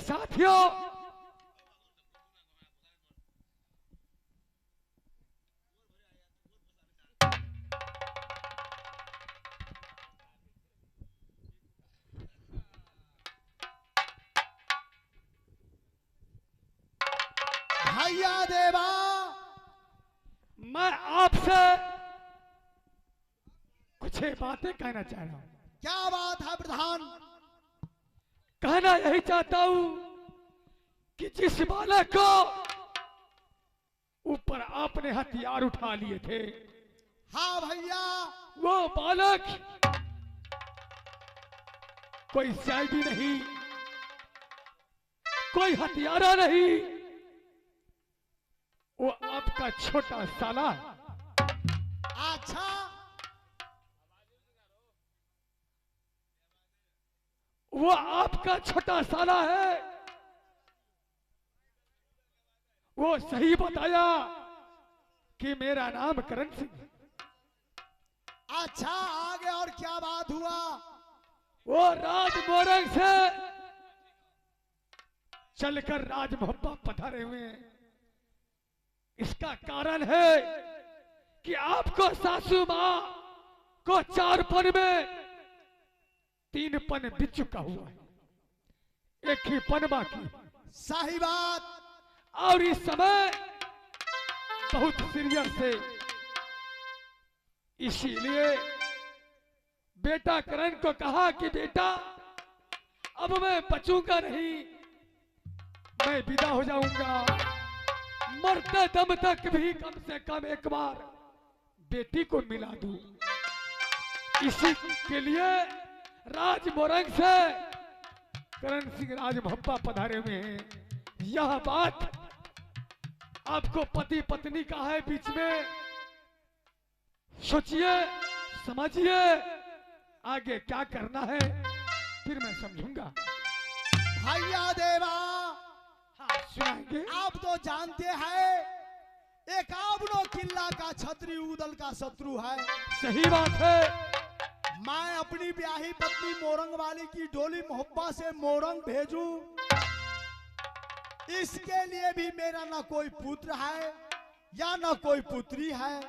साथियों, भैया देवा, मैं आपसे कुछ बातें कहना चाह रहा हूं। क्या बात है प्रधान? कहना यही चाहता हूं कि जिस बालक को ऊपर आपने हथियार उठा लिए थे, हाँ भैया, वो बालक कोई शायदी नहीं, कोई हथियारा नहीं, वो आपका छोटा साला है। अच्छा, वो आपका छोटा साला है। वो सही बताया कि मेरा नाम करण सिंह है। अच्छा, आगे और क्या बात हुआ? वो राज मोरंग से चलकर राज मोहब्बा पधारे हुए हैं। इसका कारण है कि आपको सासू मां को 4 पन में 3 पन बीत चुका हुआ है, एक ही पन बाकी। सही बात। और इस समय बहुत सीरियस है, इसीलिए बेटा करण को कहा कि बेटा अब मैं बचूंगा नहीं, मैं विदा हो जाऊंगा। मरते दम तक भी कम से कम एक बार बेटी को मिला दूं। इसी के लिए राज मोरंग से करण सिंह राज मोहब्बा पधारे हुए हैं। यह बात आपको पति पत्नी का है, बीच में सोचिए, समझिए, आगे क्या करना है फिर मैं समझूंगा। भैया देवा, हाँ सुनाएंगे। आप तो जानते हैं एकावनो किल्ला का छतरी उदल का शत्रु है। सही बात है। मैं अपनी ब्याही पत्नी मोरंग वाली की डोली मोहब्बा से मोरंग भेजूं, इसके लिए भी मेरा ना कोई पुत्र है या ना कोई पुत्री है।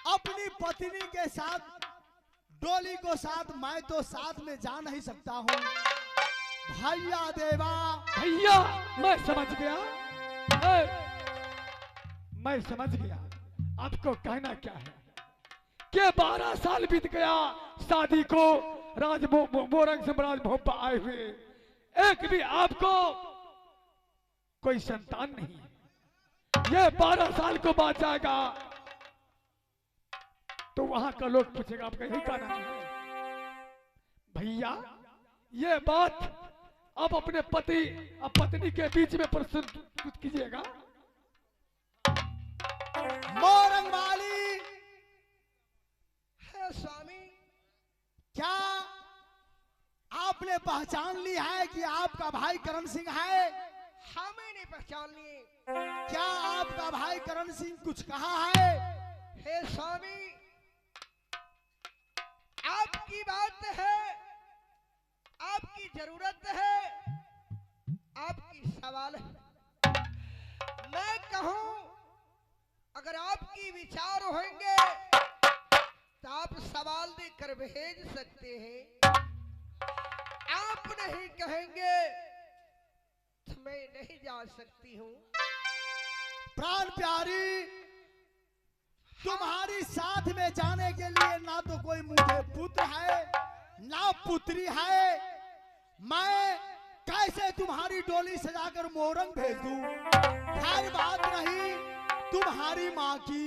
अपनी पत्नी के साथ डोली को साथ मैं तो साथ में जा नहीं सकता हूँ। भैया देवा, भैया मैं समझ गया, मैं समझ गया आपको कहना क्या है कि 12 साल बीत गया शादी को, राज मोरंग से राज मोहब्बा आए हुए, एक भी आपको कोई संतान नहीं है। ये 12 साल को बाद जाएगा तो वहां का लोग पूछेगा आपका यही का नाम है। भैया ये बात आप अपने पति और पत्नी के बीच में प्रस्तुत कीजिएगा। मोरंग वाली है स्वामी, क्या आपने पहचान ली है कि आपका भाई करण सिंह है? हमें नहीं पहचान लिए। क्या आपका भाई करण सिंह कुछ कहा है? हे स्वामी, आपकी बात है, आपकी जरूरत है, आपकी सवाल है। मैं कहूं अगर आपकी विचार होंगे तो आप सवाल देकर भेज सकते हैं। आप नहीं कहेंगे तो मैं नहीं जा सकती हूँ। प्राण प्यारी, तुम्हारी साथ में जाने के लिए ना तो कोई मुझे पुत्र है ना पुत्री है। मैं कैसे तुम्हारी डोली सजाकर मोरंग भेज दूं? खैर बात रही तुम्हारी माँ की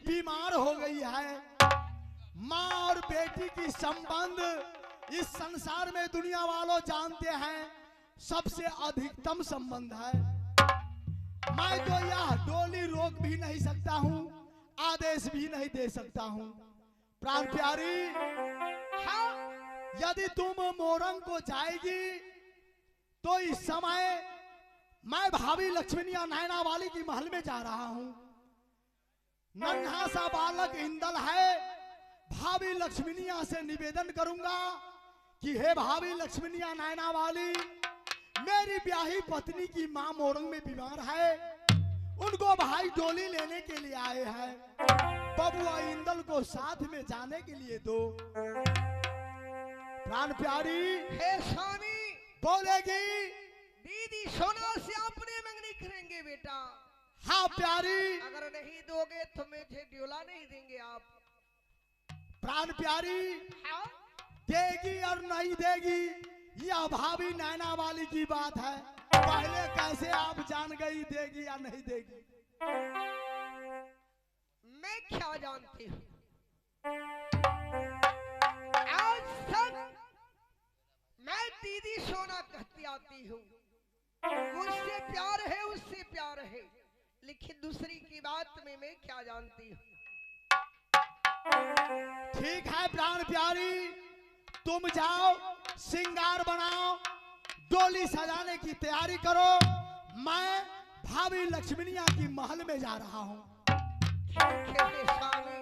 बीमार हो गई है। माँ और बेटी की संबंध इस संसार में दुनिया वालों जानते हैं सबसे अधिकतम संबंध है। मैं तो यह डोली रोक भी नहीं सकता हूँ, आदेश भी नहीं दे सकता हूँ। प्राण प्यारी, हाँ, यदि तुम मोरंग को जाएगी तो इस समय मैं भाभी लक्ष्मणिया नैना वाली की महल में जा रहा हूँ। नन्हा सा बालक इंदल है। भाभी लक्ष्मणिया से निवेदन करूंगा कि हे भाभी लक्ष्मणिया नैना वाली, मेरी ब्याही पत्नी की माँ मोरंग में बीमार है, उनको भाई डोली लेने के लिए आए हैं। बबुआ इंदल को साथ में जाने के लिए दो। प्राण प्यारी हे स्वामी, बोलेगी, दीदी सोना से अपने मंगनी करेंगे बेटा। हाँ प्यारी। अगर नहीं दोगे तो मुझे ड्योला नहीं देंगे आप। प्राण प्यारी हाँ? देगी और नहीं देगी यह भाभी नैना वाली की बात है। पहले कैसे आप जान गई देगी या नहीं देगी? मैं क्या जानती हूँ? आज तक मैं दीदी सोना कहती आती हूँ, मुझसे प्यार है, उससे प्यार है, लेकिन दूसरी की बात में मैं क्या जानती हूँ? ठीक है प्राण प्यारी, तुम जाओ, श्रृंगार बनाओ, डोली सजाने की तैयारी करो। मैं भाभी लक्ष्मीनिया की महल में जा रहा हूँ। ठीक है स्वामी।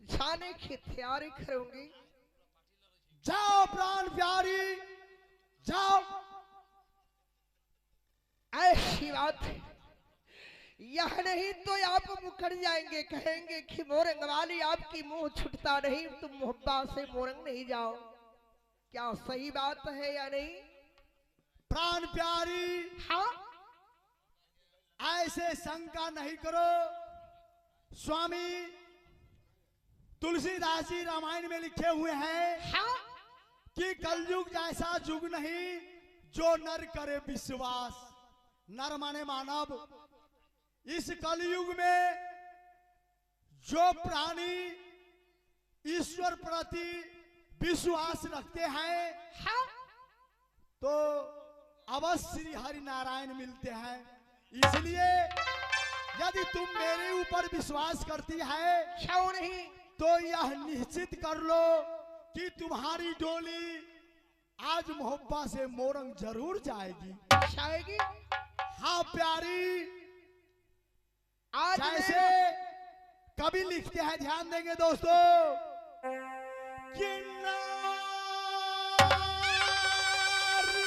जाने की तैयारी करूंगी। जाओ प्राण प्यारी जाओ। ऐसी बात है यह नहीं तो आप मुकर जाएंगे, कहेंगे कि मोरंग वाली आपकी मुंह छुटता नहीं, तुम मुहब्बा से मोरंग नहीं जाओ। क्या सही बात है या नहीं? प्राण प्यारी, हाँ, ऐसे शंका नहीं करो। स्वामी तुलसीदास जी रामायण में लिखे हुए हैं हाँ, कि कलयुग जैसा युग नहीं जो नर करे विश्वास। नर माने मानव। इस कलयुग में जो प्राणी ईश्वर प्रति विश्वास रखते हैं हाँ, तो अवश्य श्री हरि नारायण मिलते हैं। इसलिए यदि तुम मेरे ऊपर विश्वास करती है क्यों नहीं? तो यह निश्चित कर लो कि तुम्हारी डोली आज मोहब्बा से मोरंग जरूर जाएगी। जाएगी? हाँ प्यारी, आज जैसे कभी लिखते हैं, ध्यान देंगे दोस्तों, कि नारी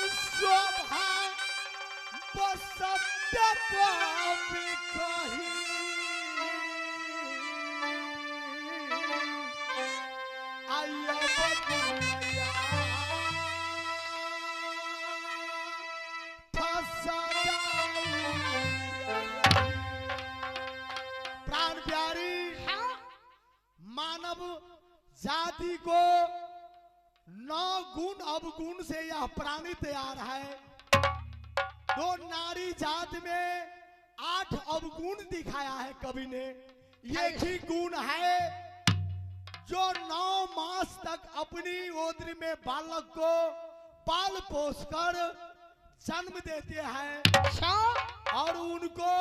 शोभा बस सत्य पापी कही, आया बदलया प्राण प्यारी, हाँ, मानव जाति को 9 गुण अवगुण से यह प्राणी तैयार है। तो नारी जात में 8 अवगुण दिखाया है कवि ने। एक ही गुण है जो 9 मास तक अपनी ओद्री में बालक को पाल पोस कर जन्म देते हैं अच्छा, और उनको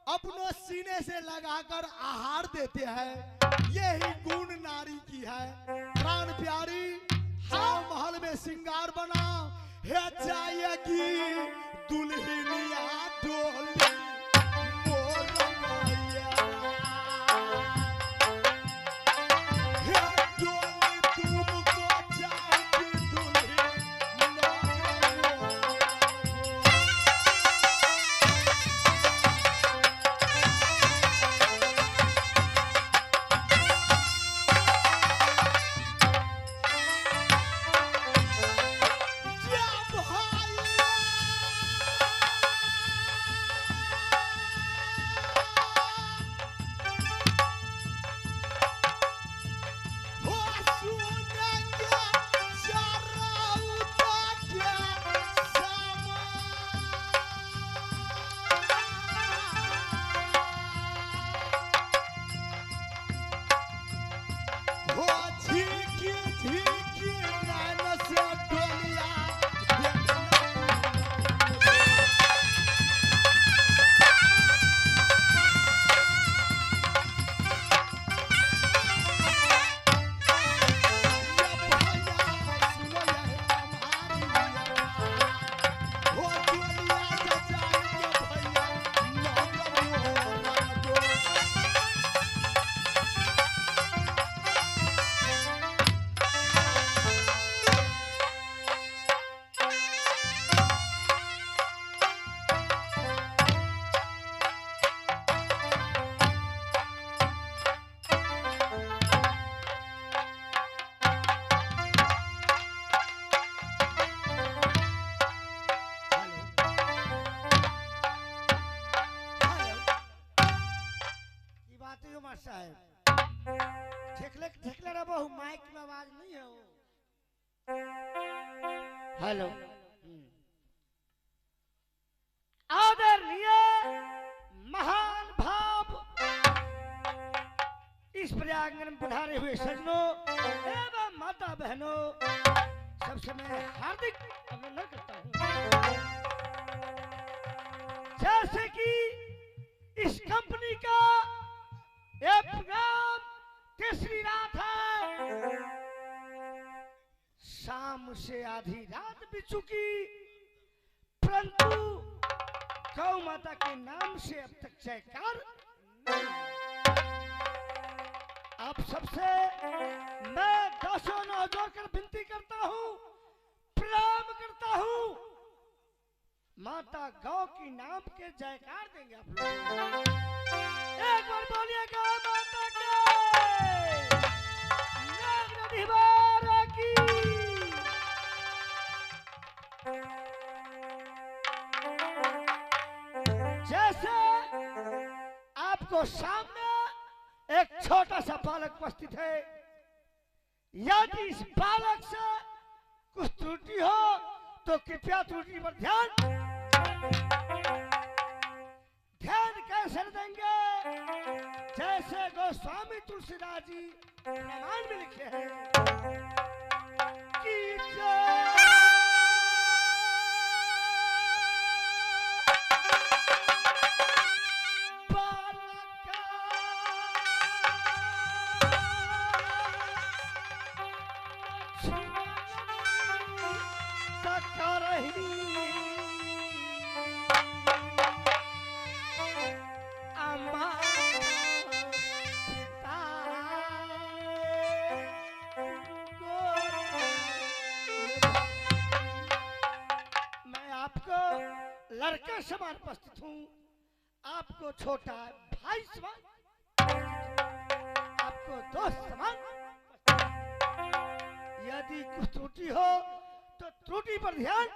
अपनों सीने से लगाकर आहार देते हैं। यही गुण नारी की है। प्राण प्यारी, हाँ महल में श्रृंगार बना है, जाएगी दुल्हनिया डोली मोरंगैया। है डोली तुमको जाएगी दुल्हनिया मोरंगैया। हेलो, आदरणीय महान भाव इस प्रयागराज में पधारे हुए सज्जनों एवं माता बहनों, सबसे मैं हार्दिक अभिनंदन करता हूँ। जैसे कि इस कंपनी का एक प्रोग्राम तीसरी रात है, शाम से आधी रात भी चुकी, परंतु गौ माता के नाम से अब तक जयकार नहीं। आप सबसे मैं 10 नौ जोड़कर विनती करता हूँ, प्रणाम करता हूँ माता गौ की नाम के जयकार देंगे आप लोग। एक बार बोलिएगा माता के नाग निवारा की। जैसे आपको सामने एक छोटा सा बालक उपस्थित है, यदि इस बालक से कुछ त्रुटि हो तो कृपया त्रुटि पर ध्यान कैसे देंगे? जैसे गोस्वामी तुलसीदास जी रामायण में लिखे हैं कि लड़के समान उपस्थित हूँ, आपको छोटा भाई समान, आपको दोस्त समान। यदि कुछ त्रुटि हो तो त्रुटि पर ध्यान।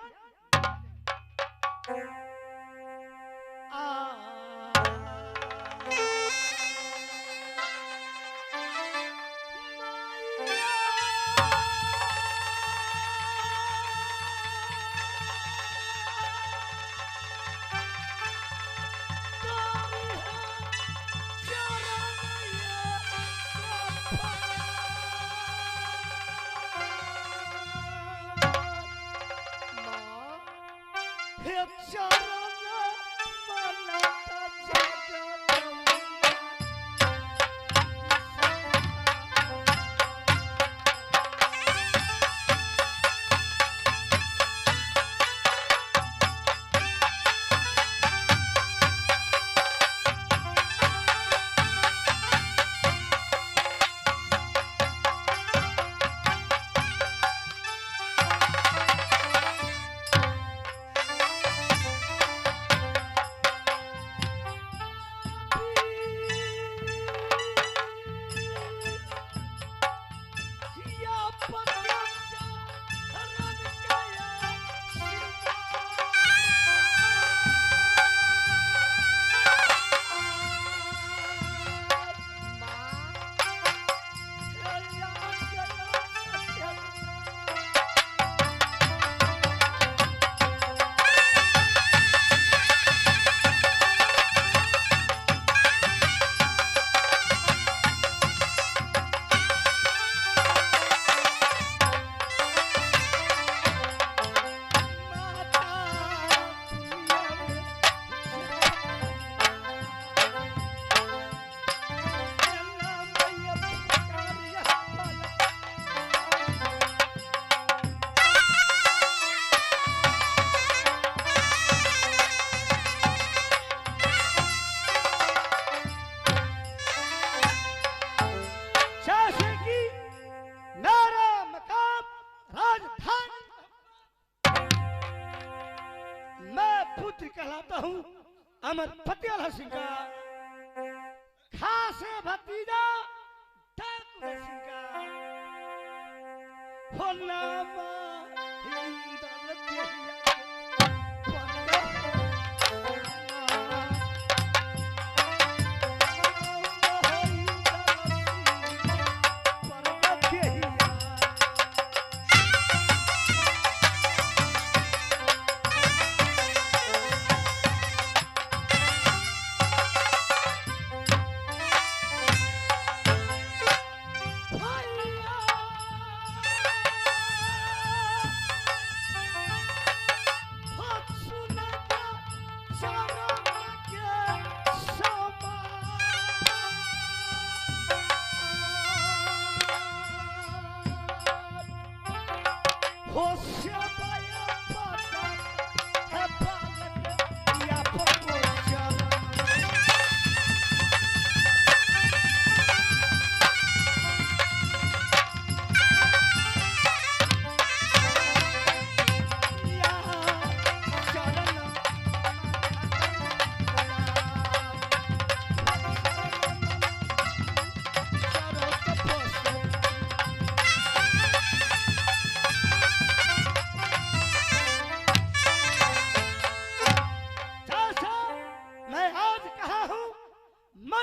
अमर फतेह सिंह का खास भतीजा ठाकुर सिंह का हो नाम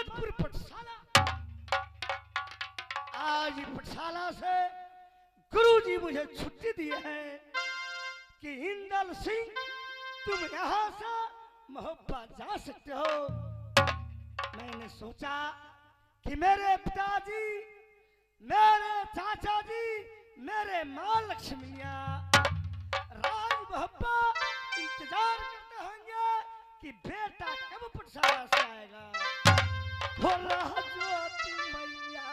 मधुपुर पाठशाला। आज पाठशाला से गुरुजी मुझे छुट्टी दी है कि इंदल सिंह तुम यहाँ से मोहब्बा जा सकते हो। मैंने सोचा कि मेरे पिताजी, मेरे चाचा जी, मेरे माँ लक्ष्मिया राज मोहब्बा इंतजार करते होंगे कि बेटा कब पाठशाला से आएगा। हो रहा ज्योति मैया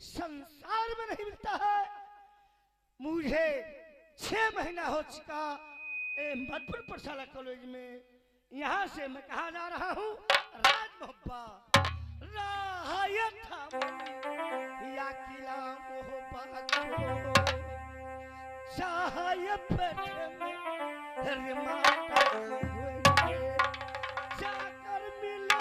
संसार में नहीं मिलता है। मुझे 6 महीना हो चुका मधुपुर पाठशाला कॉलेज में। यहाँ से मैं कहा जा रहा हूँ राज मोहब्बा या किला मोहब्बत चाहे जाकर मिले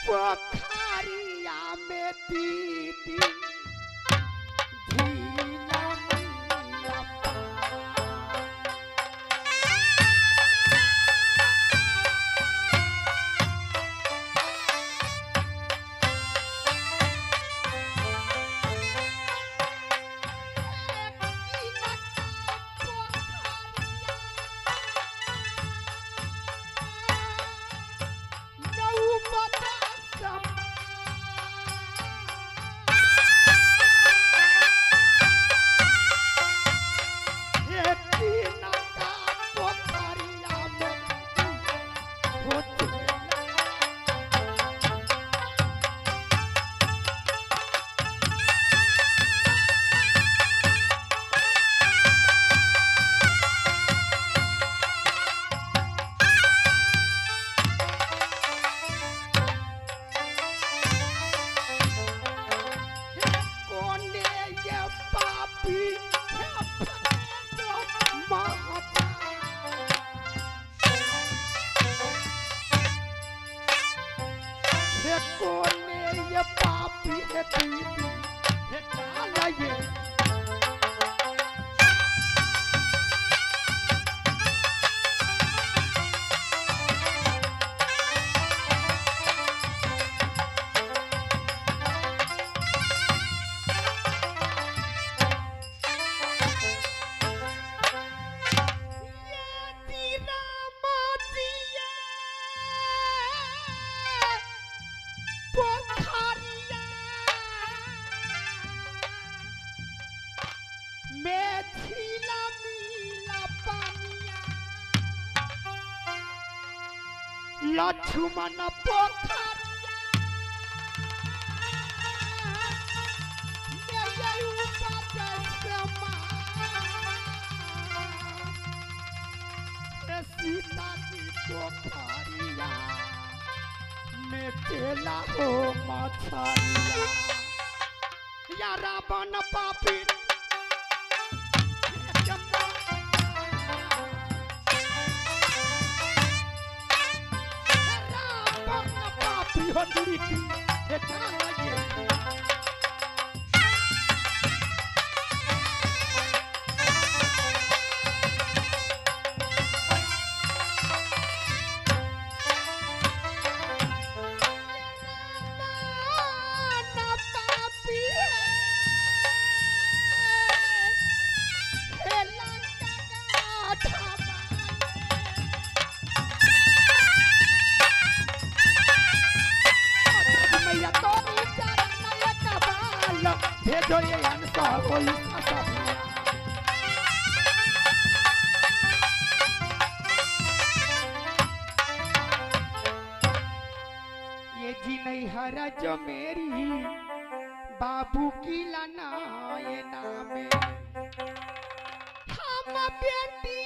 पोखरिया में दीदी लक्ष्मण पोखरिया सीता की पोखरिया में चला हो मछरिया या रावण पापी रावण पापी हो दुरीति भेजो ये अनसा कोई ये जी नहीं हरा जो मेरी बाबू की लाना ये नाम हम बेटी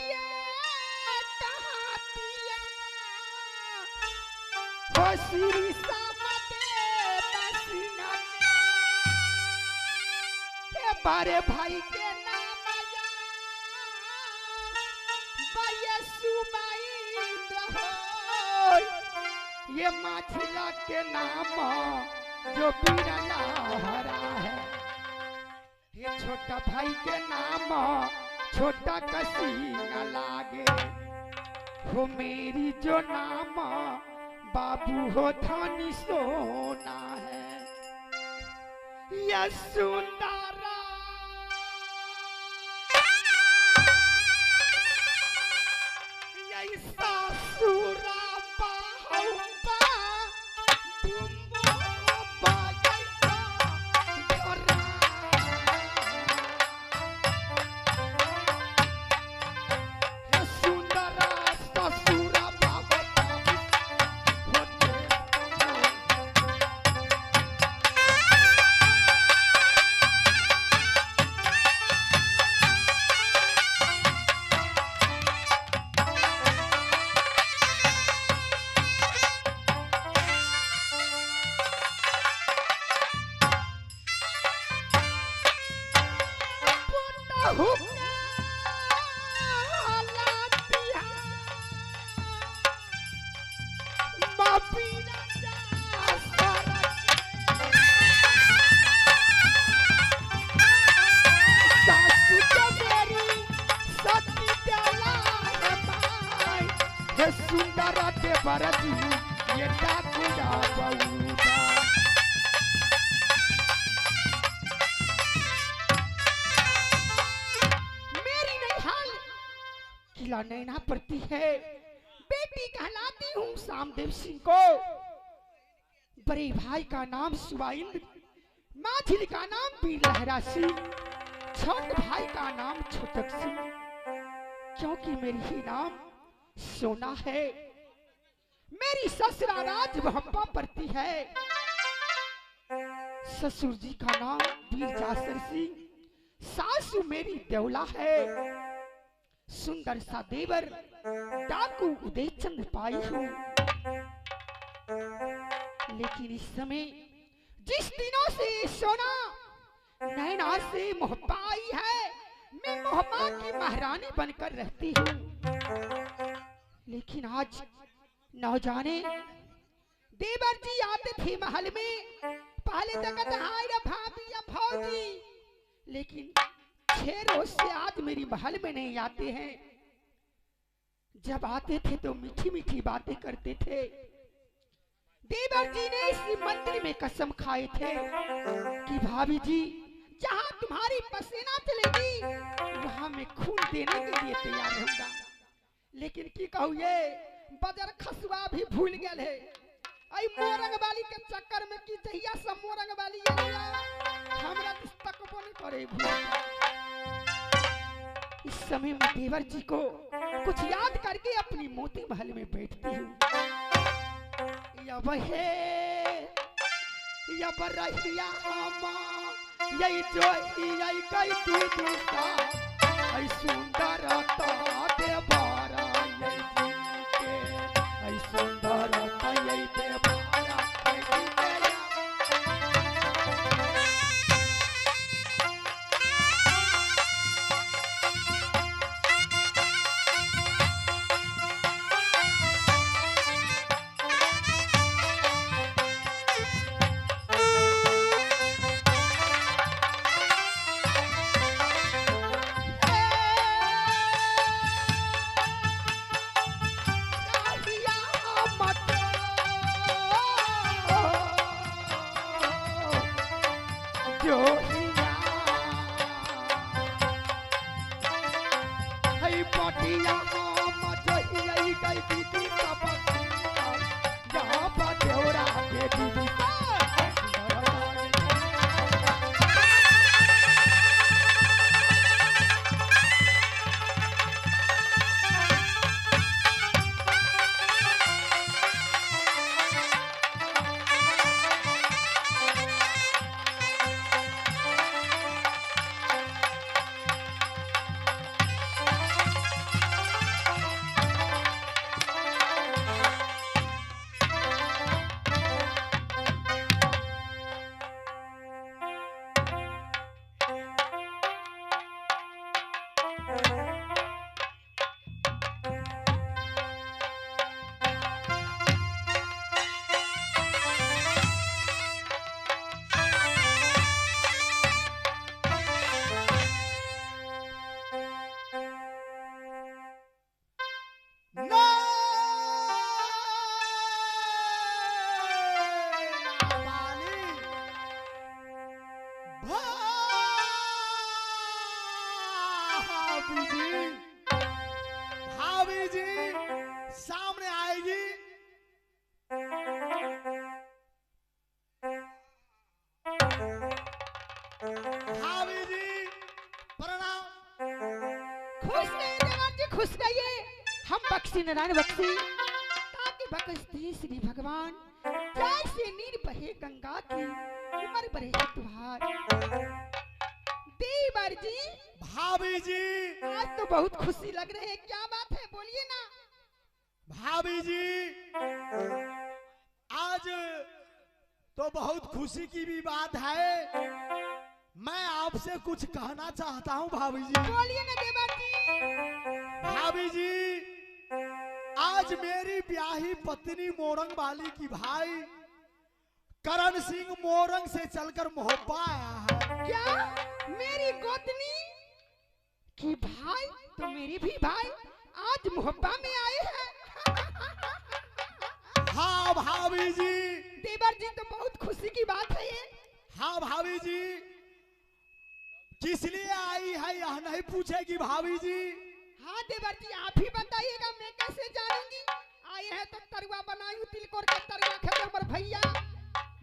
हो श्री बारे भाई के नाम ये माछला के नाम जो बीरला हरा है ये छोटा भाई के नाम छोटा कसी न लागे वो मेरी जो नाम बाबू हो थानी सोना है यह सुंदर ये मेरी नैहाल किला नैना पड़ती है बेटी कहलाती हूँ सामदेव सिंह को बड़े भाई का नाम सुवाइंद्र माझिल का नाम वीर लहरा सिंह छोटे भाई का नाम छोटक सिंह क्योंकि मेरी ही नाम सोना है मेरी ससुरा राज भंपा पड़ती है ससुर जी का नाम वीर जासर सिंह सासू मेरी देवला है सुंदर सा देवर डाकू उदय चंद्र पाई हूँ लेकिन इस समय जिस दिनों से सोना नैना से मोह पाई है मैं मोहब्बा की महारानी बनकर रहती हूँ लेकिन आज न जाने देवर जी आते थे महल में पहले तक हाय भाभी या फौजी लेकिन 6 रोज से आज मेरी महल में नहीं आते हैं जब आते थे तो मीठी मीठी बातें करते थे देवर जी ने इस मंदिर में कसम खाए थे कि भाभी जी जहां तुम्हारी पसीना चलेगी वहां मैं खून देने के लिए तैयार रहूंगा लेकिन की कहू ये बजर खसुआ भी भूल गए है आई मोरंग वाली के चक्कर में की जहिया सब मोरंग वाली ये हमरा तक को नहीं करे इस समय में देवर जी को कुछ याद करके अपनी मोती महल में बैठती हूँ अब है अब रहिया यही जो यही कई दीदी सा ऐ सुंदर देवारा यही के ऐ सुंदर यही देवारा भाभी जी सामने आएगी। भाभी जी प्रणाम। खुश रहिए देवर जी, खुश रहिए। हम बख्शी नारायण बख्शी ताकि बख्शती श्री भगवान जैसे नीर बहे गंगा की उमर बहे तुम्हार। देवर जी भाभी जी आज तो बहुत खुशी लग रही है, क्या बात है बोलिए ना। भाभी जी आज तो बहुत खुशी की भी बात है। मैं आपसे कुछ कहना चाहता हूँ भाभी जी। बोलिए ना देवर जी। भाभी जी आज मेरी ब्याही पत्नी मोरंग वाली की भाई करण सिंह मोरंग से चलकर मोहब्बा आया है। क्या मेरी गोतनी की भाई तो मेरी भी भाई आज मोहब्बा में आए हैं। हाँ भाभी जी। देवर जी तो बहुत खुशी की बात है ये। हाँ भाभी जी किस लिए आई है यह नहीं पूछेगी भाभी जी। हाँ देवर जी आप ही बताइएगा, मैं कैसे जानूंगी। आए हैं तो तरुआ बनाई तिलकोर के तरुआ खेते हमर भैया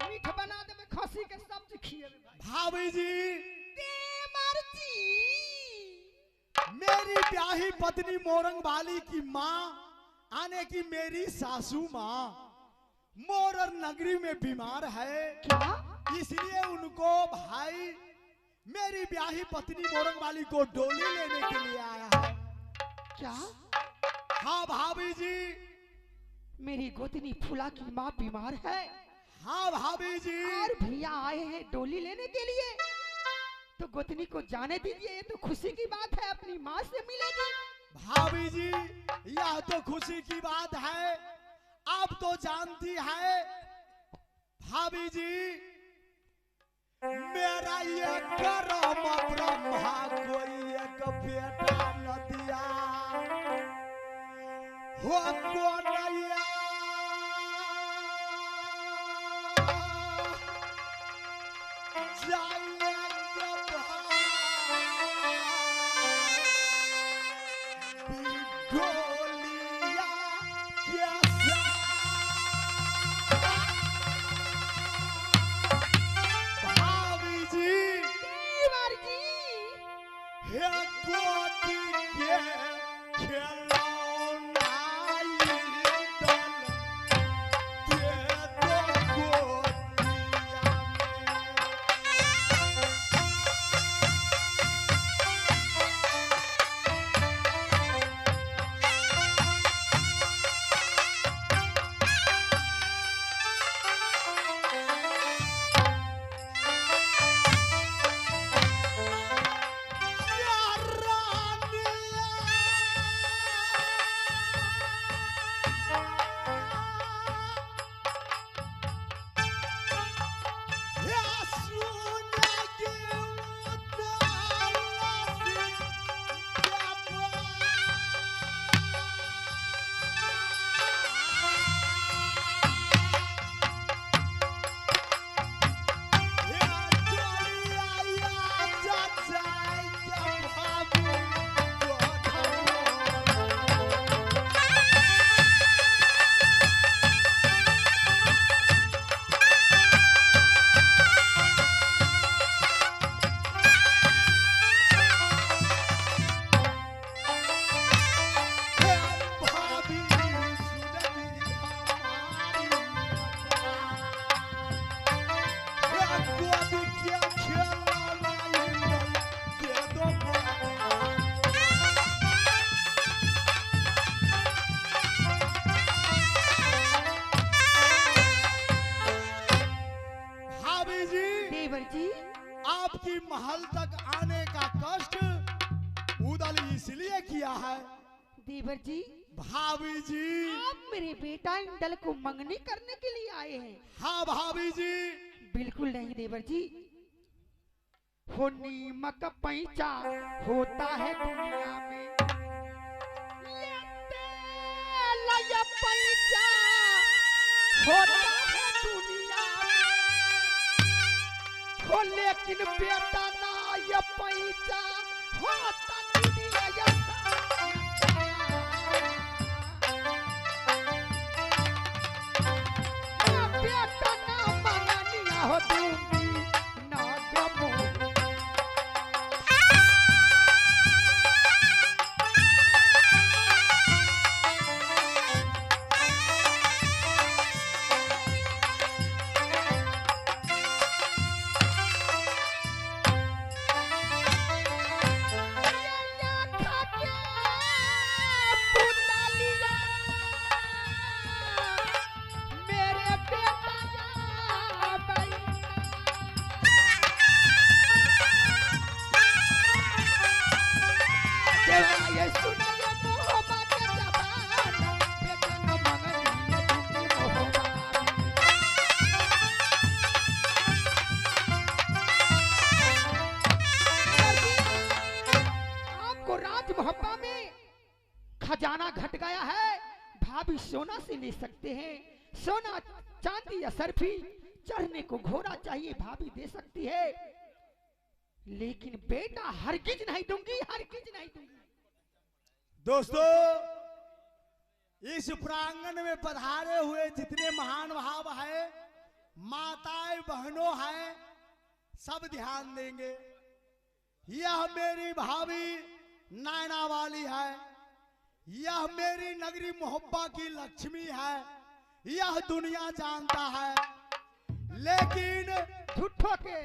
मीठ बना देवे खसी के सब्जी खिएवे। भाभी जी देवर जी मेरी ब्याही पत्नी मोरंग वाली की माँ आने की मेरी सासू माँ मोरर नगरी में बीमार है। क्या इसलिए उनको भाई मेरी ब्याही पत्नी मोरंग वाली को डोली लेने के लिए आया है। क्या हाँ भाभी जी। मेरी गोतनी फूला की माँ बीमार है हाँ भाभी जी। और भैया आए हैं डोली लेने के लिए, तो गोतनी को जाने दीजिए। ये तो खुशी की बात है, अपनी माँ से मिलेगी। भाभी जी यह तो खुशी की बात है। आप तो जानती है भाभी जी मेरा ये करम ब्रह्मा कोई एक बेटा न दिया हो कोनैया महल तक आने का कष्ट उदल इसलिए किया है। देवर जी, भाभी जी। आप मेरे बेटा इंदल को मंगनी करने के लिए आए हैं? हाँ भाभी जी। बिल्कुल नहीं देवर जी, हो नीमक पैंचा होता है दुनिया में, ये तेल या पैंचा होता है दुनिया में, हो लेकिन बेटा ना ये पैंचा होता दुनिया या बेटा ना मंगनिया हो दूंगी ना गमो। मोहब्बा में खजाना घट गया है, भाभी सोना से ले सकते हैं, सोना चांदी या सरफी, चढ़ने को घोड़ा चाहिए भाभी दे सकती है, लेकिन बेटा हरगिज नहीं दूंगी, हरगिज नहीं दूंगी। दोस्तों, इस प्रांगण में पधारे हुए जितने महान भाव है, माताएं बहनों हैं, सब ध्यान देंगे। यह मेरी भाभी नैना वाली है, यह मेरी नगरी मोहब्बा की लक्ष्मी है, यह दुनिया जानता है, लेकिन झूठों के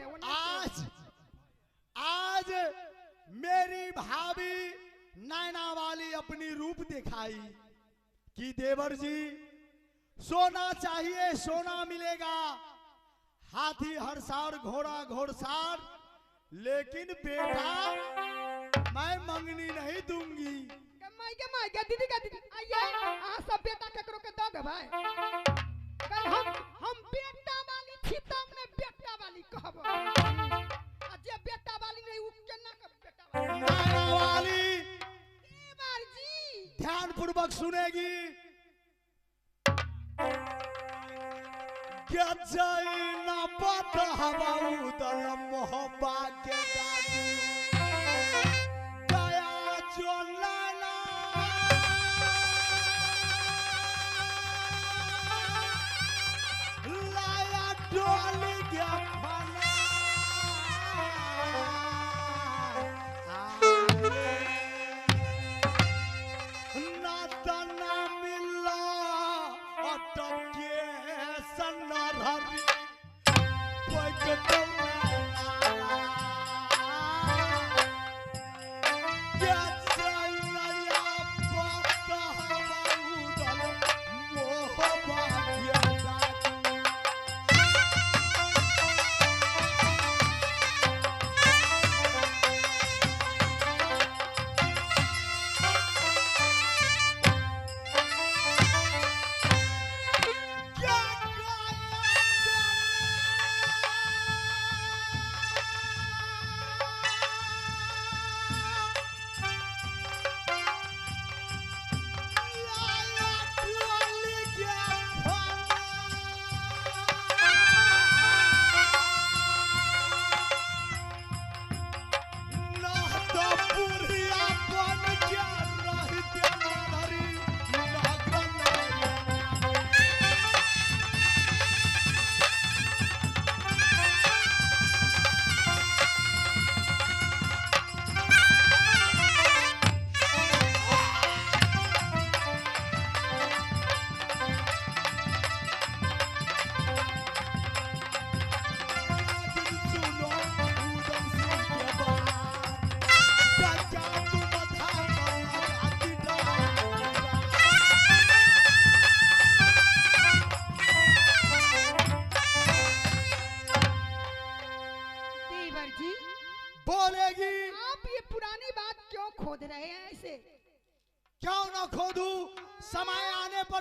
आज मेरी भाभी नैना वाली अपनी रूप दिखाई कि देवर जी सोना चाहिए सोना मिलेगा, हाथी हरसार घोड़ा घोड़सार, लेकिन बेटा मैं मंगनी नहीं दूंगी। दीदी का दीदी आइए, सब बेटा ककरो के दोगे भाई, कल हम बेटा वाली थी तो हमने बेटा वाली कहब, जे बेटा वाली नहीं उ केना का बेटा वाली देवर जी ध्यान पूर्वक सुनेगी। गजाई ना पता हवा उदल मोहब्बा के दादू, दया जो लाला लाया डोली गया फला, ना तना मिला अटके सन्नरहरी कोई के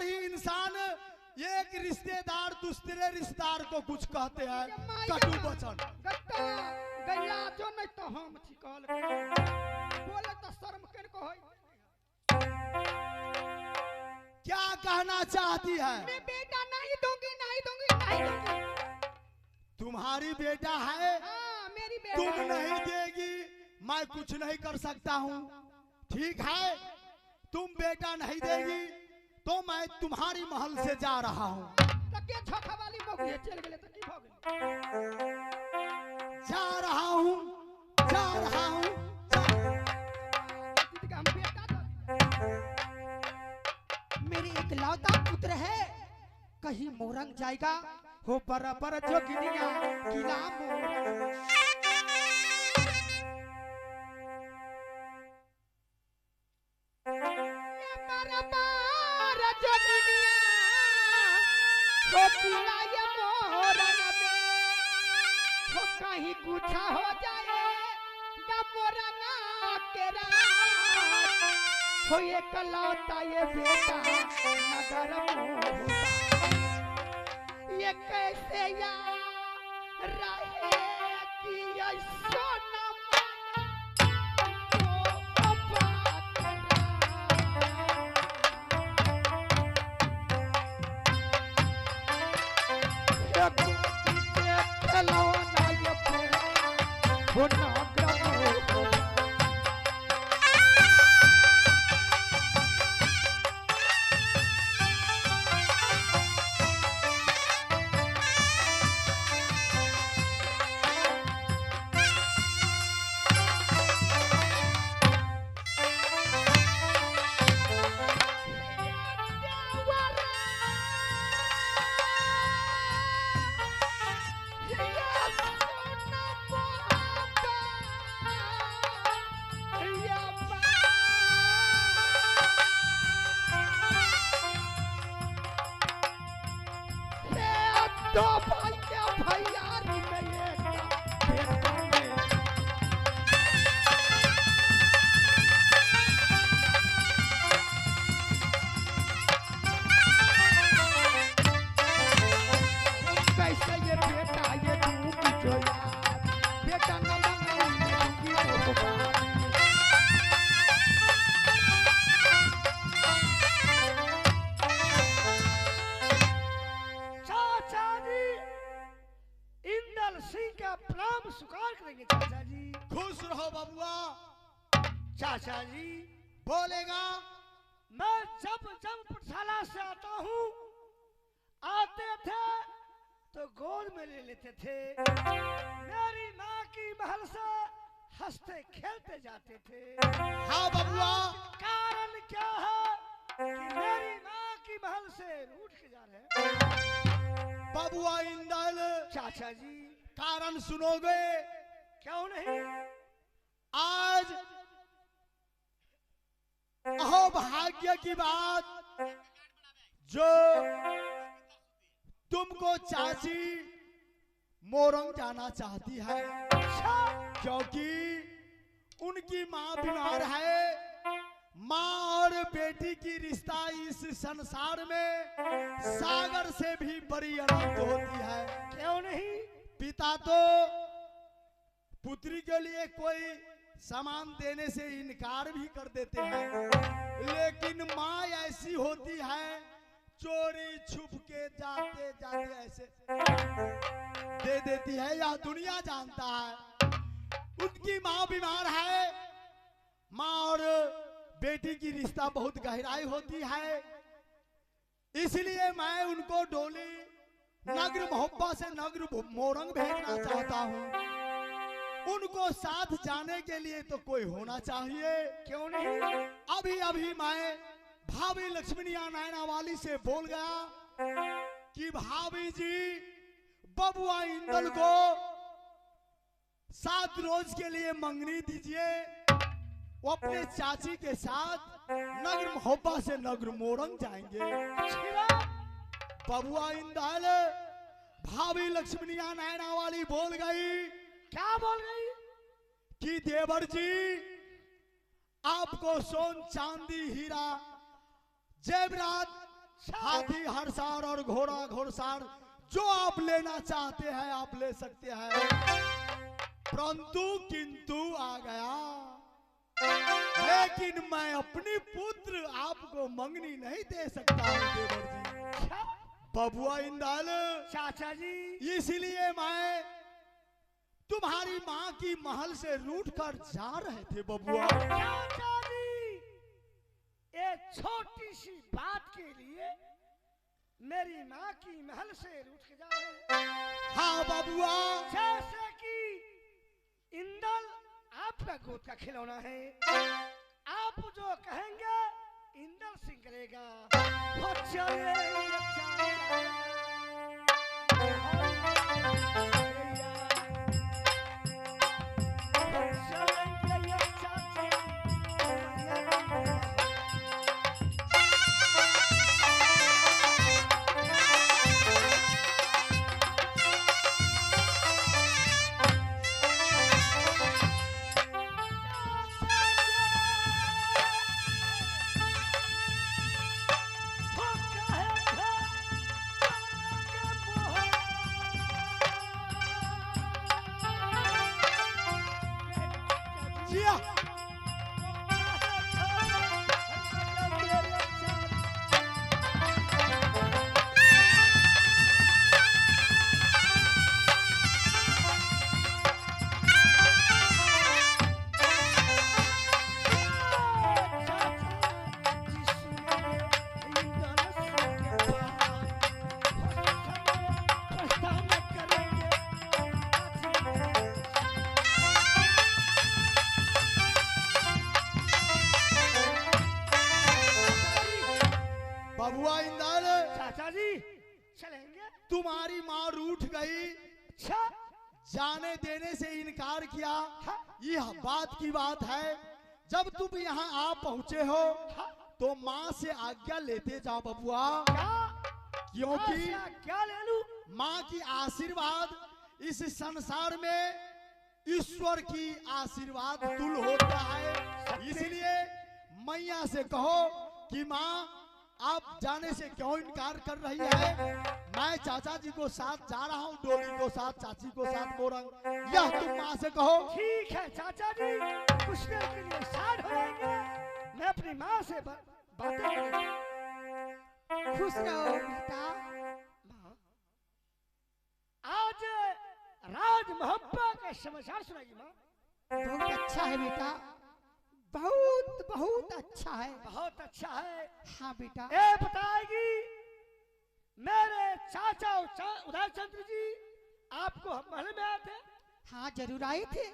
वही इंसान एक रिश्तेदार दूसरे रिश्तेदार को कुछ कहते हैं कटु वचन। गट्टा गैया जो नहीं तो हम छी कहल बोले तो शर्म कर को होई। क्या कहना चाहती है? मैं बेटा नहीं दूंगी नहीं दूंगी नहीं दूंगी। तुम्हारी बेटा है, हाँ मेरी बेटा तुम नहीं देगी, मैं कुछ नहीं कर सकता हूँ। ठीक है, तुम बेटा नहीं देगी तो मैं तुम्हारी महल से जा रहा हूँ। तके छोखा वाली मौगी चल गेले तो की भ गेल। जा रहा हूँ, जा रहा हूँ। दीदी का हम बेटा तो मेरी इकलौता पुत्र है, कहीं मोरंग जाएगा हो बराबर जोगिनिया किला मोरंग। बराबर जोगिनिया हो किला ये मोरंग में हो कहीं कुछ हो जाए गा मोरंगा के रात हो ये कलौता ये बेटा नगर मोहता ये कैसे यार रहे कि ऐसा न मानो बात खिलौना ये हो नगर मोहता। तो भैया भैयारी में एक बेटा में कैसे ये बेटा ये दूंगी जो यार बेटा न दूंगी वो बात। सिंह का प्रणाम स्वीकार करेंगे चाचा जी। खुश रहो बबुआ। चाचा जी बोलेगा। मैं जब जब पाठशाला से आता हूँ आते थे तो गोद में ले लेते थे, मेरी माँ की महल से हंसते खेलते जाते थे। हाँ बबुआ। कारण क्या है कि मेरी माँ की महल से रूठ के जा रहे हैं? बबुआ इंदल चाचा जी कारण सुनोगे? क्यों नहीं? आज अहो भाग्य की बात जो तुमको चाची मोरंग जाना चाहती है, क्योंकि उनकी माँ बीमार है। माँ और बेटी की रिश्ता इस संसार में सागर से भी बड़ी अनंत होती है। क्यों नहीं? पिता तो पुत्री के लिए कोई सामान देने से इनकार भी कर देते हैं, लेकिन माँ ऐसी होती है चोरी छुप के जाते जाते ऐसे दे देती है। यह दुनिया जानता है। उनकी माँ बीमार है। माँ और बेटी की रिश्ता बहुत गहराई होती है, इसलिए मैं उनको डोली नगर मोहब्बा से नगर मोरंग भेजना चाहता हूँ। उनको साथ जाने के लिए तो कोई होना चाहिए। क्यों नहीं? अभी अभी मैं भाभी लक्ष्मीनिया नैना वाली से बोल गया कि भाभी जी बबुआ इंदल को 7 रोज के लिए मंगनी दीजिए। वो अपने चाची के साथ नगर मोहब्बा से नगर मोरंग जाएंगे। बबुआ इंदल भाभी लक्ष्मीनिया नैना वाली बोल गई। क्या बोल गई? कि देवर जी आपको सोन चांदी हीरा जेवरात हाथी हरसार और घोड़ा घोड़सार जो आप लेना चाहते हैं आप ले सकते हैं, परंतु किंतु आ गया, लेकिन मैं अपनी पुत्र आपको मंगनी नहीं दे सकता हूँ देवर जी। बबुआ इंदल, चाचा जी, इसलिए मैं तुम्हारी माँ की महल से रूठ कर जा रहे थे बबुआ। चाचा जी, ये छोटी सी बात के लिए मेरी माँ की महल से रूठ जाए। हाँ बबुआ, जैसे कि इंदल आपका गोद का खिलौना है, आप जो कहेंगे इंदल सिंह करेगा। हो चले बबुआ इंदल, चाचा जी चलेंगे। तुम्हारी माँ रूठ गई, अच्छा, जाने देने से इनकार किया, यह बात की बात है। जब तुम यहाँ आ पहुँचे हो तो माँ से आज्ञा लेते जाओ बबुआ, क्योंकि क्या ले लूं? माँ की आशीर्वाद इस संसार में ईश्वर की आशीर्वाद तुल होता है। इसलिए मैया से कहो कि माँ आप जाने से क्यों इनकार कर रही है, मैं चाचा जी को साथ जा रहा हूँ, डोली को साथ, चाची को साथ, मोरंग, यह तुम माँ से कहो। ठीक है चाचा जी, कुछ देर के लिए साथ हो जाएंगे, मैं अपनी माँ से बातें करूंगा। खुश रहो बेटा। माँ, आज राज मोहब्बत का समाचार सुनाइए माँ। बहुत अच्छा है बेटा, बहुत बहुत अच्छा है। बहुत अच्छा है। हाँ बेटा। ये बताएगी मेरे चाचा उदय चंद्र जी आपको महल में आए थे? हाँ जरूर आए थे।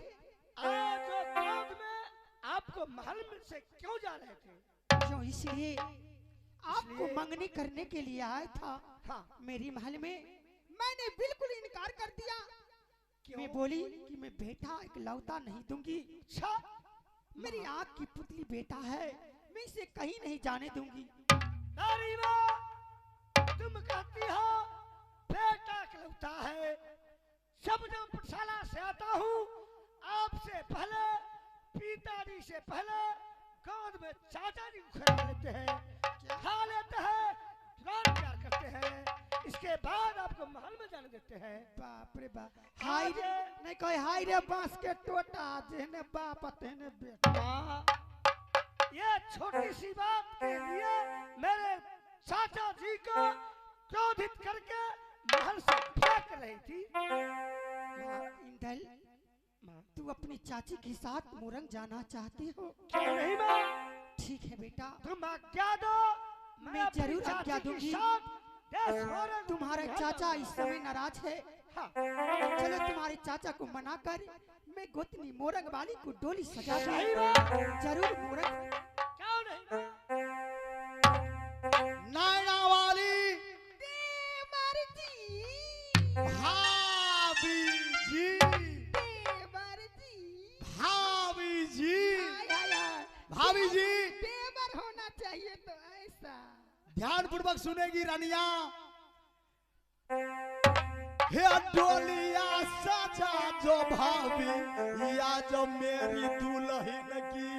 आज क्रोध में आपको महल में से क्यों जा रहे थे? क्यों? इसलिए आपको मंगनी करने के लिए आया था। हाँ। मेरी महल में मैंने बिल्कुल इनकार कर दिया। क्यों? मैं बोली कि मैं बेटा एक लौता नहीं दूंगी। अच्छा, मेरी आँख की पुतली बेटा है, मैं इसे कहीं नहीं जाने दूंगी। नारी माँ, तुम कहती हो बेटा इकलौता है। जब पाठशाला से आता हूँ आपसे पहले, पिताजी से पहले गोद में चाचा जी को खिला लेते हैं, खा लेते हैं, दुलार प्यार करते हैं, इसके बाद आपको महल में जाने देते हैं। बाप रे बाप, हाय रे नहीं कोई, हाय रे बांस के टोटा, जेने बाप तेने बेटा। ये छोटी सी बात के लिए मेरे चाचा जी को क्रोधित करके महल से फेंक रही थी। इंदल, तू अपनी चाची के साथ मोरंग जाना चाहती हो? क्यों नहीं माँ? ठीक है बेटा, तुम आज्ञा दो, मैं जरूर आज्ञा दूंगी। तुम्हारा चाचा इस समय नाराज है। हाँ। चलो तुम्हारे चाचा को मनाकर मैं गोतनी मोरंग वाली को डोली सजा सही बात। जरूर मोरंग। क्यों नहीं? नायना वाली देवर जी, भाभी जी, देवर जी, भाभी जी, आय, आय, आय। भाभी जी, देवर होना चाहिए तो ऐसा। ध्यान पूर्वक सुनेगी रानिया। हे डोलिया सजा जो भाभी या जो मेरी दुल्हन की,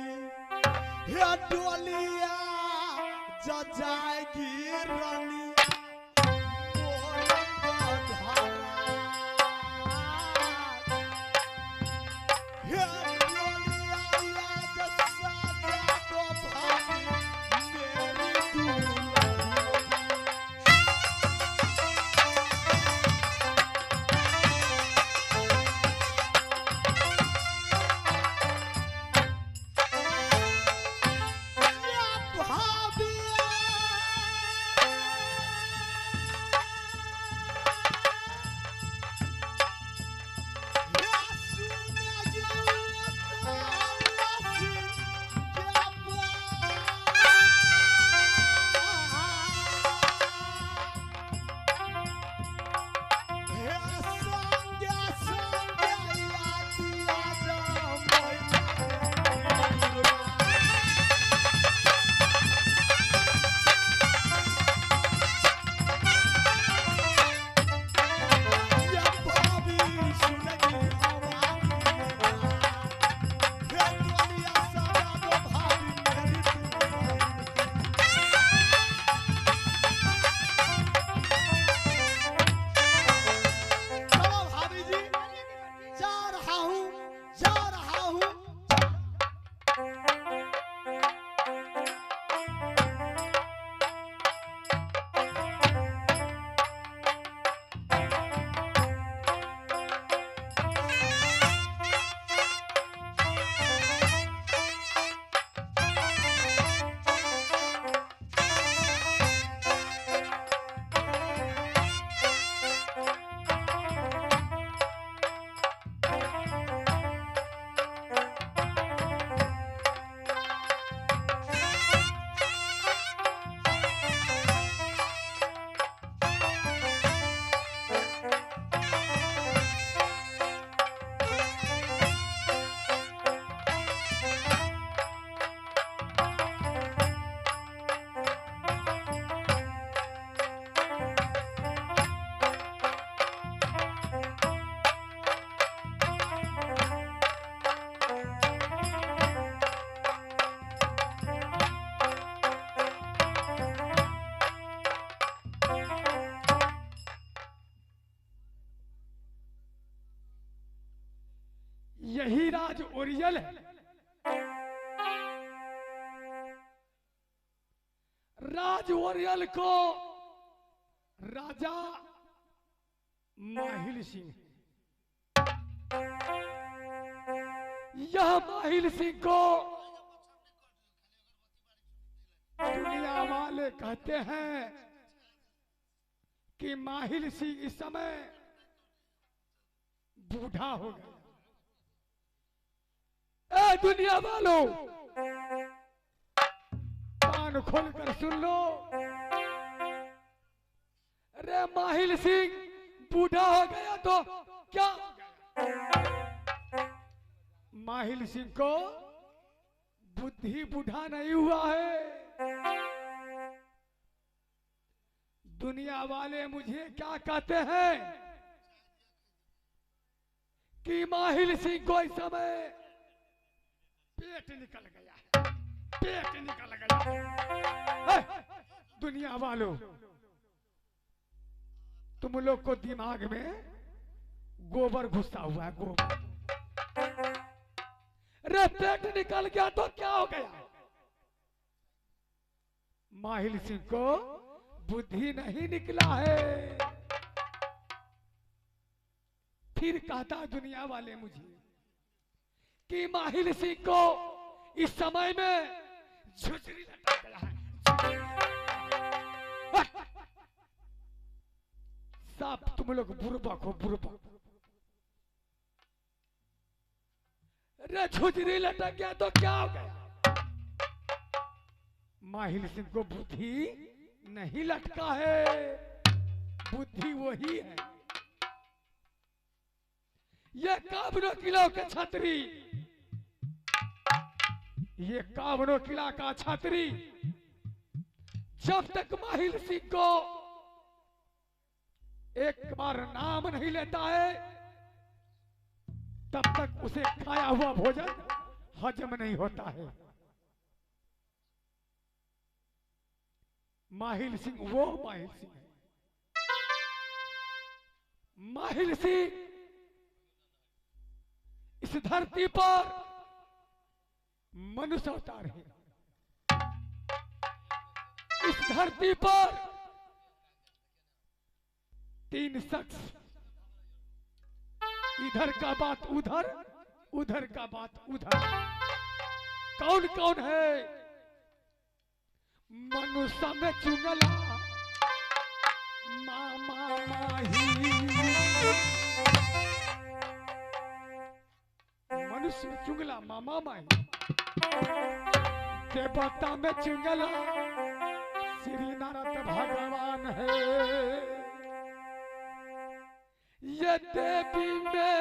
हे डोलिया जाएगी रानिया मोरंग धारा। हे डोलिया आज साजा दो भाभी मेरी दुल्हन। यही राज ओरियल है। राज ओरियल को राजा माहिल सिंह, यह माहिल सिंह को दुनिया वाले कहते हैं कि माहिल सिंह इस समय बूढ़ा हो गया। ए दुनिया वालों, कान खोलकर सुन लो। अरे माहिल सिंह बूढ़ा हो गया तो क्या? माहिल सिंह को बुद्धि बूढ़ा नहीं हुआ है। दुनिया वाले मुझे क्या कहते हैं कि माहिल सिंह को इस समय पेट निकल गया है, पेट निकल गया। दुनिया वालों, तुम लोग को दिमाग में गोबर घुसा हुआ है, गोबर। अरे पेट निकल गया तो क्या हो गया? माहिल सिंह को बुद्धि नहीं निकला है। फिर कहता दुनिया वाले मुझे कि माहिल सिंह को इस समय में झुझरी लटक गया है। सब तुम लोग बुर्बक हो, बुर्बक। अरे झुझरी लटक गया तो क्या हो गया? माहिल सिंह को बुद्धि नहीं लटका है, बुद्धि वही है। ये काबनो किला के छतरी, ये काबनो किला का छतरी जब तक माहिल सिंह को एक बार नाम नहीं लेता है तब तक उसे खाया हुआ भोजन हजम नहीं होता है। माहिल सिंह वो माहिल सिंह है। माहिल सिंह इस धरती पर मनुष्य अवतार है। इस धरती पर 3 शख्स, इधर का बात उधर, उधर का बात उधर। कौन कौन है? मनुष्य में चुंगला मामा माही, मनुष्य में चुंगला मामा माही, देवता में चुंगला श्री नारद भगवान है। ये देवी में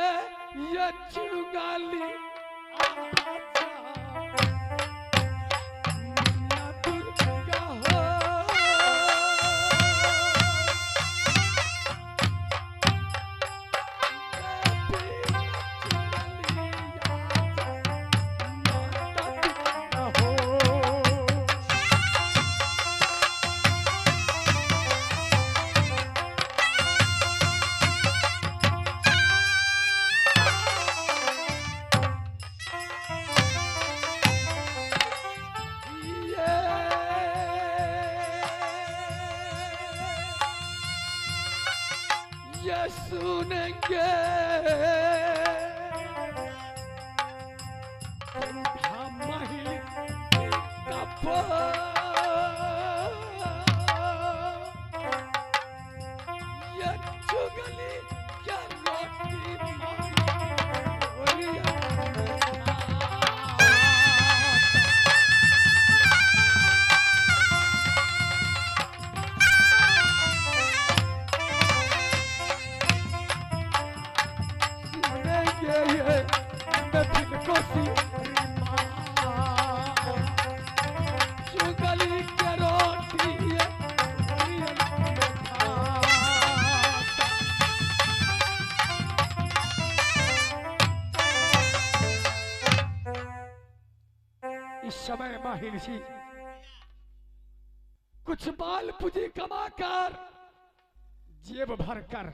ये चुंगाली आजा, मैया दुर्गा हो। देवी में चुंगाली आजा, माता दुर्गा हो। ये सुनेंगे हम महिल का ये चुगली क्या रोटी मारी। चुगली के रोटी इस समय माहिर जी कुछ माल पूंजी कमाकर जेब भरकर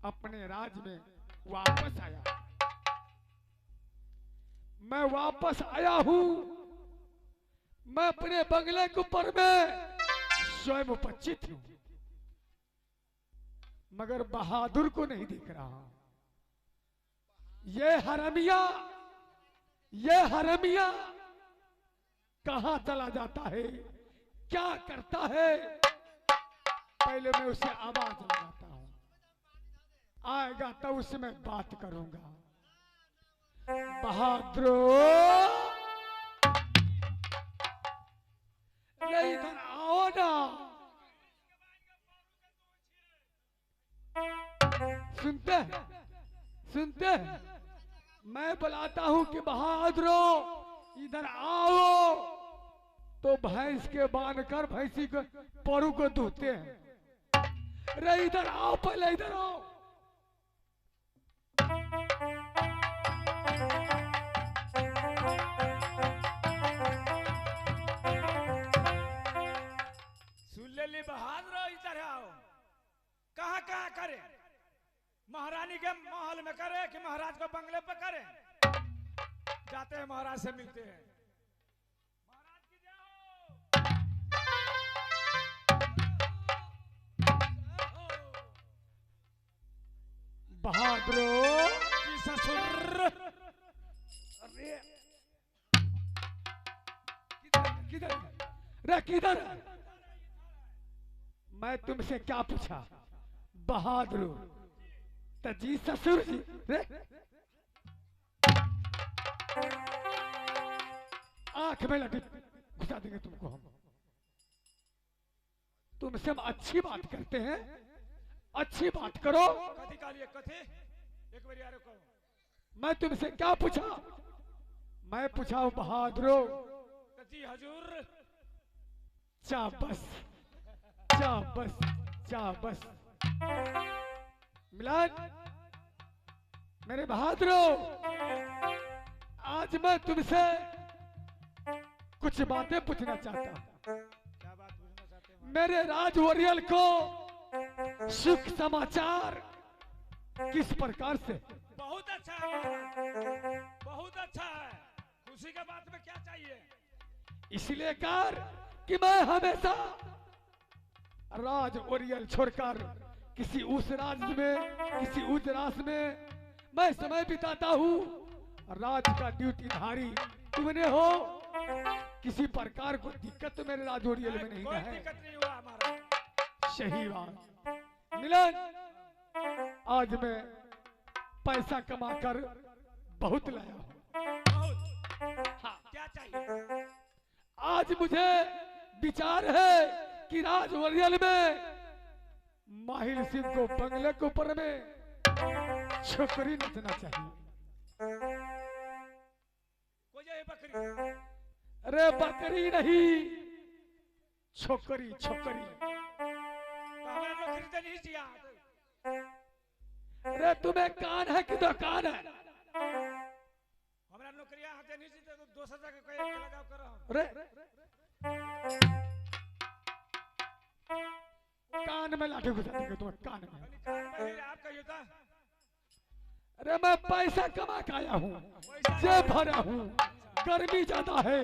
अपने राज्य में वापस आया। मैं वापस आया हूं। मैं अपने बंगले के ऊपर में स्वयं उपस्थित हूं, मगर बहादुर को नहीं दिख रहा। ये हरमिया कहां चला जाता है, क्या करता है? पहले मैं उसे आवाज लगाता हूं, आएगा तो उससे मैं बात करूंगा। बहादुर ये इधर आओ ना। सुनते हैं? सुनते हैं? मैं बुलाता हूं कि बहादुरो इधर आओ, तो भैंस के बांध कर भैंसी को परू को दूहते हैं। रे इधर आओ, पहले इधर आओ। सुल्ले बहादुर इधर आओ। कहाँ कहाँ करे? महारानी के महल में करे कि महाराज को बंगले पे करे? जाते हैं महाराज से मिलते हैं। महाराज की जय हो। बहादुर जी ससुर। अरे किधर रे किधर? मैं तुमसे क्या पूछा? बहादुर तो जी ससुर जी रे। आंख में लटी घुसा देंगे तुमको हम। तुमसे हम अच्छी बात करते हैं, अच्छी बात करो। कथी कालिए कथी? एक बार यार को मैं तुमसे क्या पूछा? मैं पूछा हूं बहादुर। जी हजूर। चाबस चाबस चाबस। मिलान मेरे बहादुरो, आज मैं तुमसे कुछ बातें पूछना चाहता हूं। क्या बात पूछना चाहते हैं? मेरे राज ओरियल को सुख समाचार किस प्रकार से? बहुत अच्छा है महाराज, बहुत अच्छा है। खुशी के बात में क्या चाहिए? इसलिए कर कि मैं हमेशा राज ओरियल छोड़कर किसी उस राज्य में, किसी उस राष्ट्र में मैं समय बिताता हूँ। राज का ड्यूटीधारी तुमने हो, किसी प्रकार को दिक्कत तो मेरे राज ओरियल में नहीं कोई है। दिक्कत नहीं हुआ हमारा। सही बात। मिलन, आज मैं पैसा कमाकर बहुत लाया हूँ। बहुत। हाँ, क्या चाहिए? आज मुझे विचार है कि राज ओरियल में माहिर सिंह को बंगले के ऊपर में छोकरी नचना चाहिए। कोई जाए बकरी? अरे बकरी नहीं, छोकरी छोकरी। तो हमारा नौकरी तो नहीं दिया। अरे तुम्हें कान है कि दुकान है? हमारा नौकरियां हाथे नहीं जीते तो दूसरा जगह कोई लगाव करो हम। अरे कान में लाठी घुसा देंगे तुम्हें, कान में। खाली कान में ही आप कहिए तो। अरे मैं पैसा कमा के आया हूँ, जेब भरा हूँ, गर्मी ज्यादा है।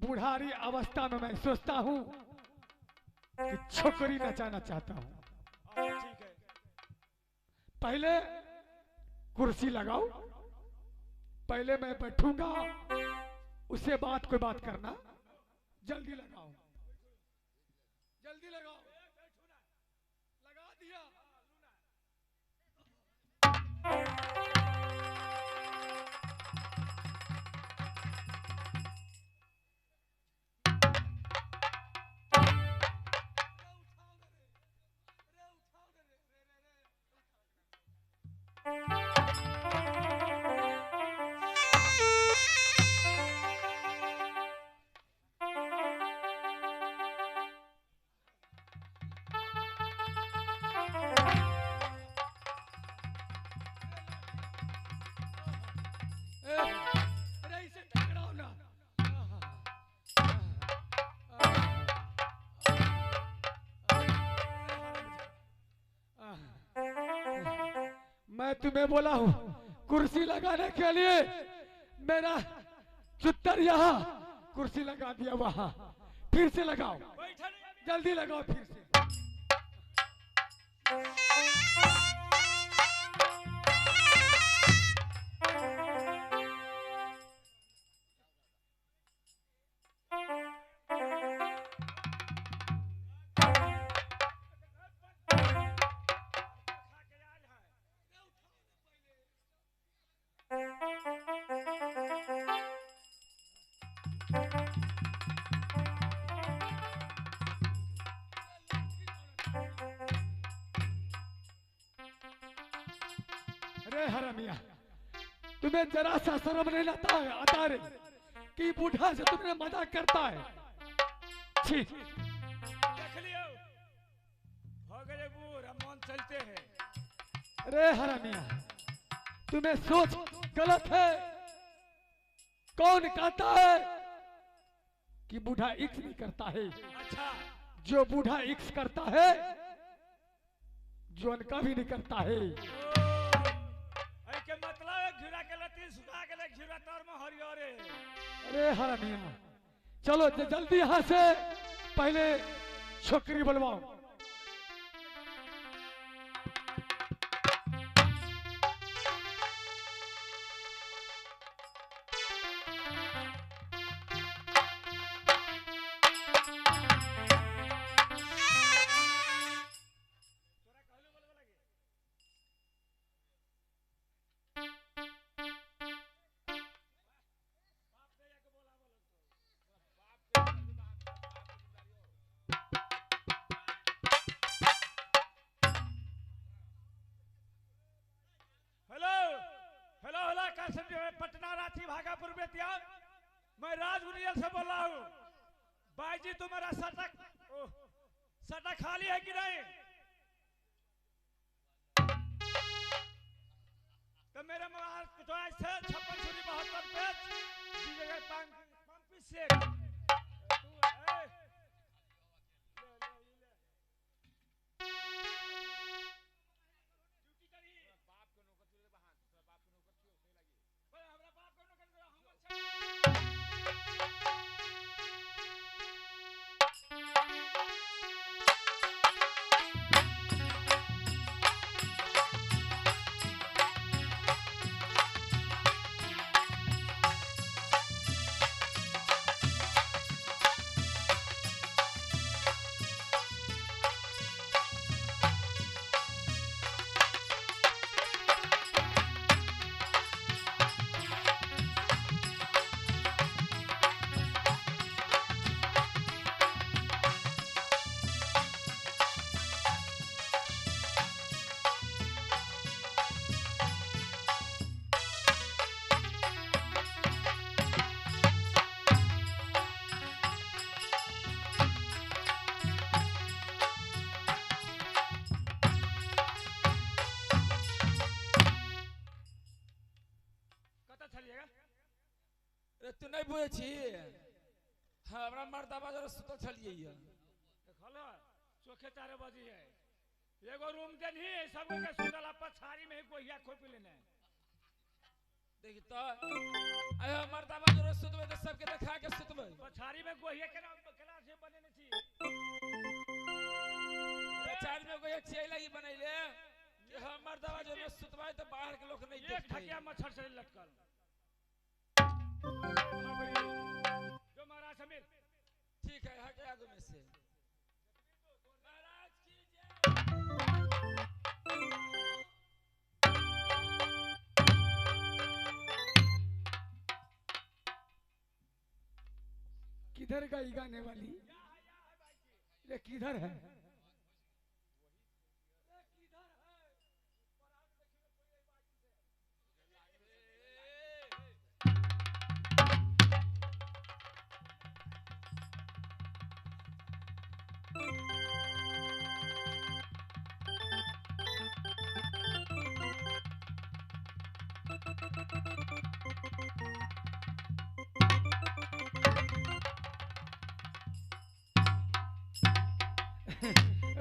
बुढ़ारी अवस्था में मैं सोचता हूँ कि छोकरी नचाना चाहता हूँ। ठीक है। पहले कुर्सी लगाओ, पहले मैं बैठूंगा, उससे बात कोई बात करना। जल्दी लगाओ, जल्दी लगाओ। लगा दिया। अरे इसे टकराओ ना। मैं तुम्हें बोला हूँ कुर्सी लगाने के लिए, मेरा चुत्तर यहाँ, कुर्सी लगा दिया वहाँ। फिर से लगाओ, बैठा नहीं अभी। जल्दी लगाओ फिर से। खा के आयल है। अरे हरामिया, तुम्हें जरा सा शर्म नहीं आता रे कि बूढ़ा से तुमने मजाक करता है? छी। देख लियो, हो गए बूढ़, हम मन चलते हैं। अरे हरामिया, तुम्हें सोच गलत है। कौन कहता है कि बूढ़ा इक्स नहीं करता है? अच्छा, जो बूढ़ा इक्स करता है, जौन का भी नहीं करता है। के मतलब घिरा के लती सुखा के ले घिरा तोर में हरियरे। अरे हरामिया, चलो जल्दी यहाँ से, पहले छोकरी बुलवाओ। हेलो हेलो हेलो, कासिम जी, मैं पटना, रांची, भागलपुर, बेतिया, मैं राज उनियल से बोल रहा हूँ। भाई जी, तुम्हारा सटा खाली है कि नहीं? तो मेरे मोबाइल तो ऐसे 56 छुरी 72 पेज पंपिस से बुझे छी हमरा मर्दाबा जरा सुतल छलिए ये देखलो चोखे 4 बजे है एगो रूम के नहीं सब के सुतला पछाड़ी में कोहिया खोपी लेने देखी तो आय मर्दाबा जरा सुतबे तो सबके देखा के सुतबे पछाड़ी में कोहिया केना से बनेने छी पछाड़ी में कोई छे लगी बनैले कि हम मर्दाबा जरा सुतबे तो बाहर के लोग नहीं एक ठकिया मच्छर से लटकल जो महाराज समीर ठीक है यहाँ के आगू में से महाराज की किधर गई गाने वाली? ये किधर है?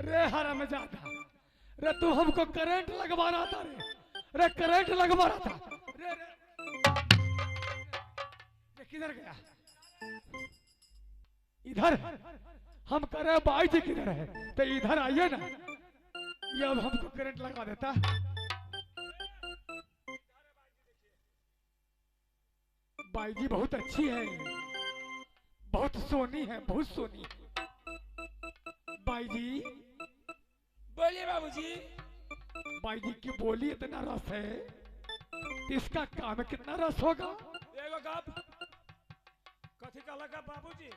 रे हरामजादा, रे तू हमको करंट लगवा रहा था रे करंट लगवा रहा था रे किधर गया? इधर हम कह रहे बाई जी किधर है तो इधर आइए ना, ये अब हमको करंट लगा देता। बाई जी बहुत अच्छी है, बहुत सोनी है, बहुत सोनी है। बाई जी बोलिए बाबूजी। बाई जी की बोली इतना रस है, इसका काम कितना रस होगा? एगो गप कथी कहला का बाबूजी?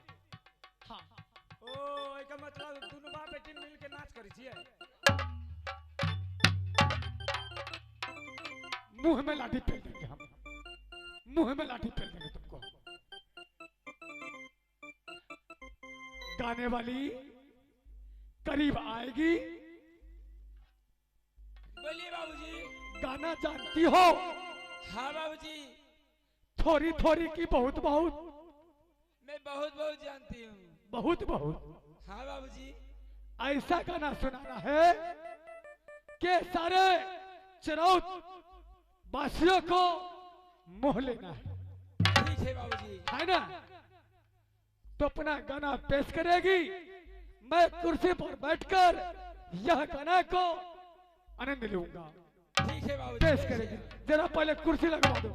हाँ ओ एका मतलब दोनों बाप बेटी मिल के नाच करी छिए। मुंह में लाठी फेंक देंगे हम, मुंह में लाठी फेंक देंगे तुमको। गाने वाली करीब आएगी। बोलिए बाबूजी। गाना जानती हो? हाँ बाबूजी। थोड़ी थोड़ी की बहुत बहुत? मैं बहुत बहुत जानती हूँ। बहुत बहुत? हाँ बाबूजी। ऐसा गाना सुनाना है कि सारे चरौत वासियों को मोह लेना है। ठीक है बाबूजी। है ना? तो अपना गाना पेश करेगी, मैं कुर्सी पर बैठकर यह गाना को आनंद लूंगा। ठीक है बाबूजी। पेश करेगी। जरा पहले कुर्सी लगवा दो।